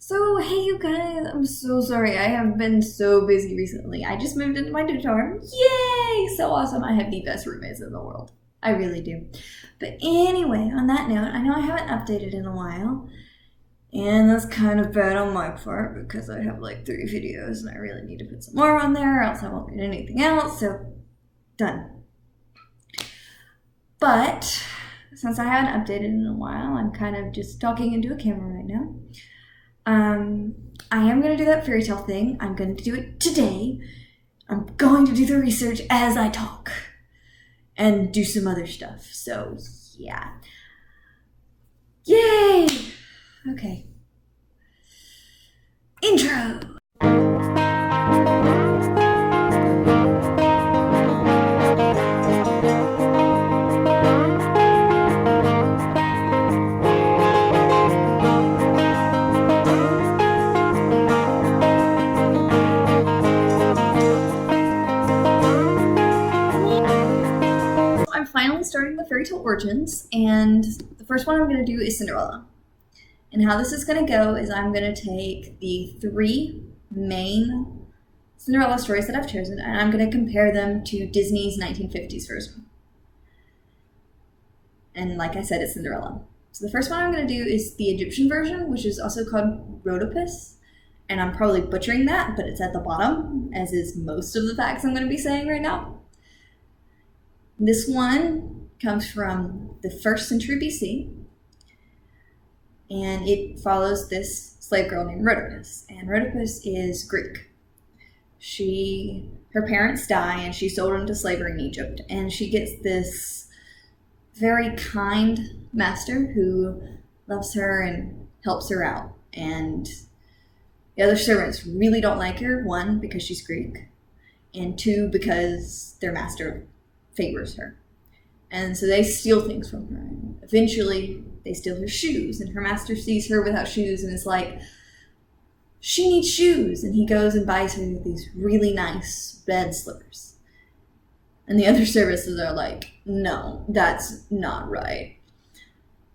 So, hey you guys, I'm so sorry. I have been so busy recently. I just moved into my new dorm. Yay! So awesome. I have the best roommates in the world. I really do. But anyway, on that note, I know I haven't updated in a while. And that's kind of bad on my part because I have like 3 videos and I really need to put some more on there or else I won't get anything else. So, done. But, since I haven't updated in a while, I'm kind of just talking into a camera right now. I am going to do that fairy tale thing. I'm going to do it today. I'm going to do the research as I talk and do some other stuff. So, yeah. Yay! Okay. Intro! I'm finally starting the fairy tale origins, and the first one I'm going to do is Cinderella. And how this is going to go is I'm going to take the 3 main Cinderella stories that I've chosen, and I'm going to compare them to Disney's 1950s version. And like I said, it's Cinderella. So the first one I'm going to do is the Egyptian version, which is also called Rhodopus. And I'm probably butchering that, but it's at the bottom, as is most of the facts I'm going to be saying right now. This one comes from the 1st century BC, and it follows this slave girl named Rhodopus. And Rhodopus is Greek. Her parents die, and she's sold into slavery in Egypt, and she gets this very kind master who loves her and helps her out. And the other servants really don't like her, 1, because she's Greek, and 2, because their master favors her. And so they steal things from her. And eventually, they steal her shoes, and her master sees her without shoes and is like, she needs shoes. And he goes and buys her these really nice bed slippers. And the other services are like, no, that's not right.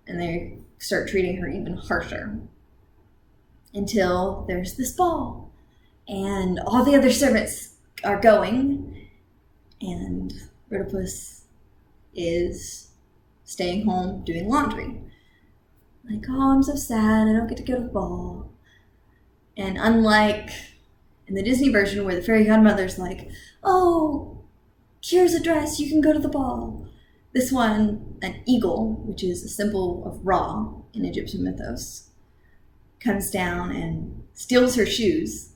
And they start treating her even harsher. Until there's this ball. And all the other servants are going. And Rhodopus is staying home doing laundry. Like, oh, I'm so sad, I don't get to go to the ball. And unlike in the Disney version where the fairy godmother's like, oh, here's a dress, you can go to the ball. This one, an eagle, which is a symbol of Ra in Egyptian mythos, comes down and steals her shoes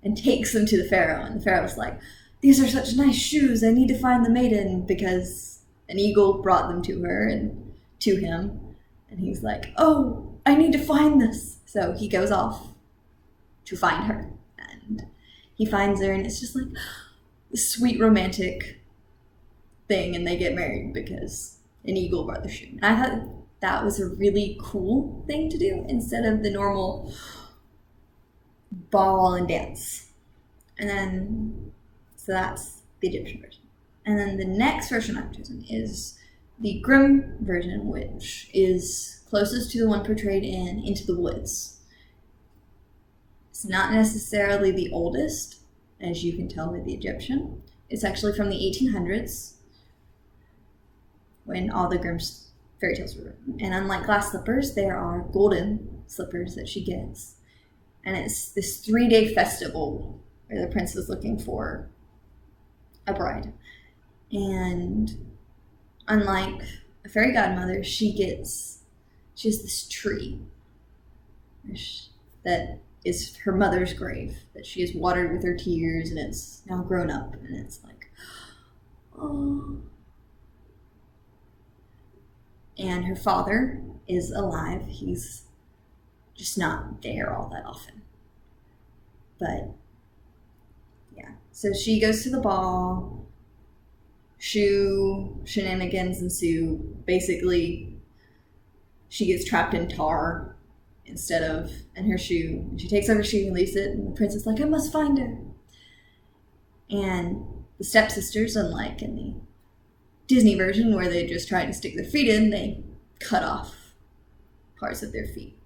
and takes them to the pharaoh. And the pharaoh's like, these are such nice shoes, I need to find the maiden, because an eagle brought them to her and to him. And he's like, oh, I need to find this. So he goes off to find her. And he finds her, and it's just like this sweet romantic thing, and they get married because an eagle brought the shoe. And I thought that was a really cool thing to do instead of the normal ball and dance. And then, so that's the Egyptian version. And then the next version I've chosen is the Grimm version, which is closest to the one portrayed in Into the Woods. It's not necessarily the oldest, as you can tell by the Egyptian. It's actually from the 1800s, when all the Grimm fairy tales were written. And unlike glass slippers, there are golden slippers that she gets. And it's this 3-day festival where the prince is looking for a bride. And unlike a fairy godmother, she has this tree that is her mother's grave that she has watered with her tears, and it's now grown up, and it's like, oh. And her father is alive. He's just not there all that often. But yeah, so she goes to the ball. Shenanigans ensue. Basically, she gets trapped in tar in her shoe. And she takes off her shoe and leaves it, and the prince is like, I must find her. And the stepsisters, unlike in the Disney version where they just try to stick their feet in, they cut off parts of their feet.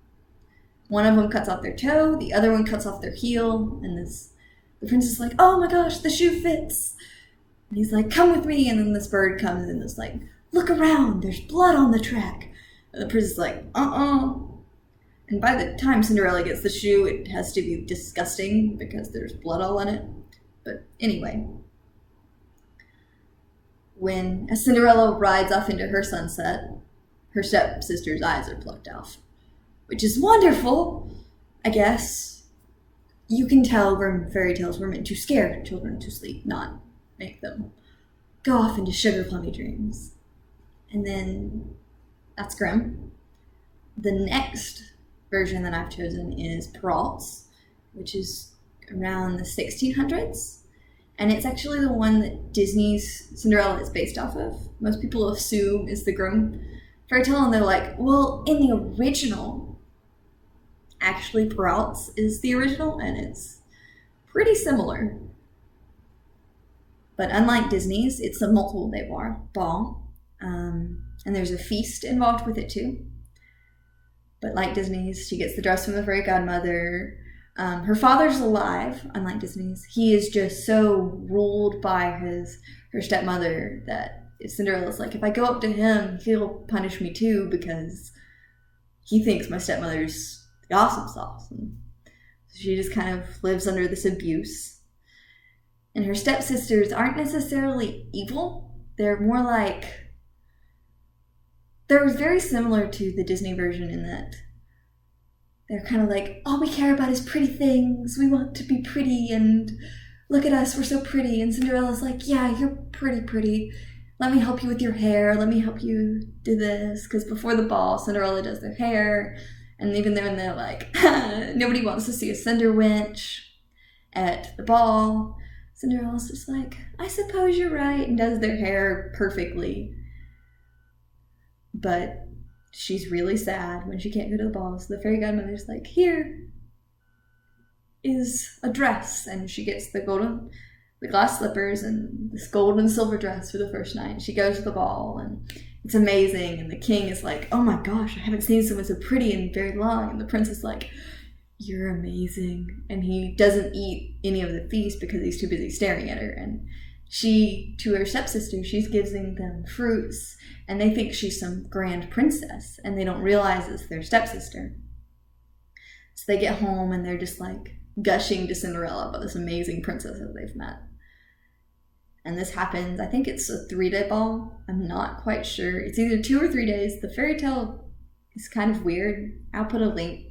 One of them cuts off their toe, the other one cuts off their heel, and the prince is like, oh my gosh, the shoe fits. And he's like, come with me. And then this bird comes and is like, look around, there's blood on the track. And the prince is like, And by the time Cinderella gets the shoe, it has to be disgusting because there's blood all on it. But anyway, as Cinderella rides off into her sunset, her stepsister's eyes are plucked off, which is wonderful, I guess. You can tell fairy tales were meant to scare children to sleep, not make them go off into sugar plummy dreams. And then that's grim. The next version that I've chosen is Perrault's, which is around the 1600s. And it's actually the one that Disney's Cinderella is based off of. Most people assume is the Grimm fairy tale, and they're like, well, in the original, actually Perrault's is the original, and it's pretty similar. But unlike Disney's, it's a multiple day ball, and there's a feast involved with it too. But like Disney's, she gets the dress from the fairy godmother. Her father's alive, unlike Disney's. He is just so ruled by her stepmother that if Cinderella's like, if I go up to him, he'll punish me too because he thinks my stepmother's the awesome sauce. And so she just kind of lives under this abuse. And her stepsisters aren't necessarily evil. They're more like, they're very similar to the Disney version in that they're kind of like, all we care about is pretty things. We want to be pretty and look at us, we're so pretty. And Cinderella's like, yeah, you're pretty. Let me help you with your hair. Let me help you do this. Because before the ball, Cinderella does their hair. And even then they're like, nobody wants to see a cinder wench at the ball. Cinderella's just like, I suppose you're right, and does their hair perfectly. But she's really sad when she can't go to the ball. So the fairy godmother's like, here is a dress. And she gets the glass slippers and this gold and silver dress for the first night. She goes to the ball and it's amazing. And the king is like, oh my gosh, I haven't seen someone so pretty in very long. And the prince is like, you're amazing. And he doesn't eat any of the feast because he's too busy staring at her. And she, to her stepsister, she's giving them fruits, and they think she's some grand princess, and they don't realize it's their stepsister. So they get home, and they're just like gushing to Cinderella about this amazing princess that they've met. And this happens, I think it's a 3-day ball. I'm not quite sure. It's either 2 or 3 days. The fairy tale is kind of weird. I'll put a link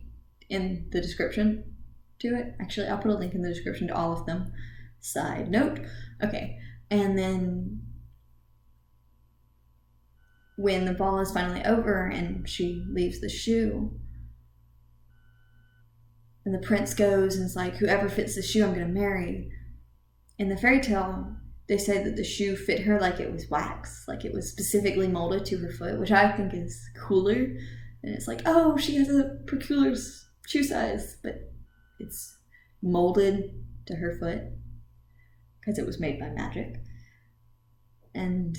in the description to it. Actually, I'll put a link in the description to all of them. Side note. Okay. And then when the ball is finally over and she leaves the shoe, and the prince goes and is like, whoever fits the shoe, I'm going to marry. In the fairy tale, they say that the shoe fit her like it was wax, like it was specifically molded to her foot, which I think is cooler. And it's like, oh, she has a peculiar shoe size, but it's molded to her foot because it was made by magic. And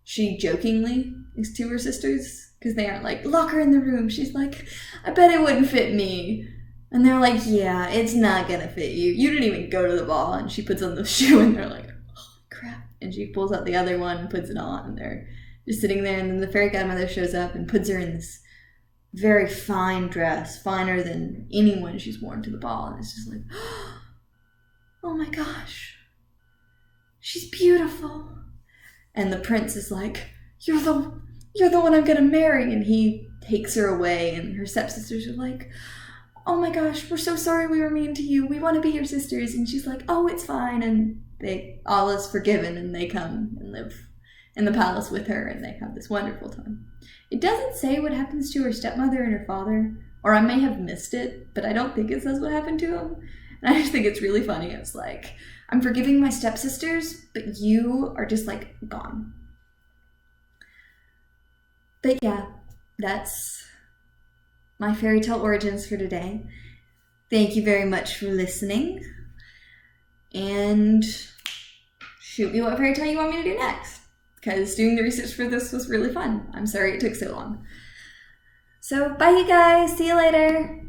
she jokingly is to her sisters because they aren't like, lock her in the room. She's like, I bet it wouldn't fit me. And they're like, yeah, it's not gonna fit you. You didn't even go to the ball. And she puts on the shoe and they're like, oh crap. And she pulls out the other one and puts it on, and they're just sitting there. And then the fairy godmother shows up and puts her in this very fine dress, finer than anyone she's worn to the ball. And it's just like, oh my gosh, she's beautiful. And the prince is like, you're the one I'm gonna marry. And he takes her away, and her stepsisters are like, oh my gosh, we're so sorry we were mean to you. We want to be your sisters. And she's like, oh, it's fine. And all is forgiven, and they come and live in the palace with her, and they have this wonderful time. It doesn't say what happens to her stepmother and her father, or I may have missed it, but I don't think it says what happened to them. And I just think it's really funny. It's like, I'm forgiving my stepsisters, but you are just like gone. But yeah, that's my fairy tale origins for today. Thank you very much for listening. And shoot me what fairy tale you want me to do next, because doing the research for this was really fun. I'm sorry it took so long. So bye you guys, see you later.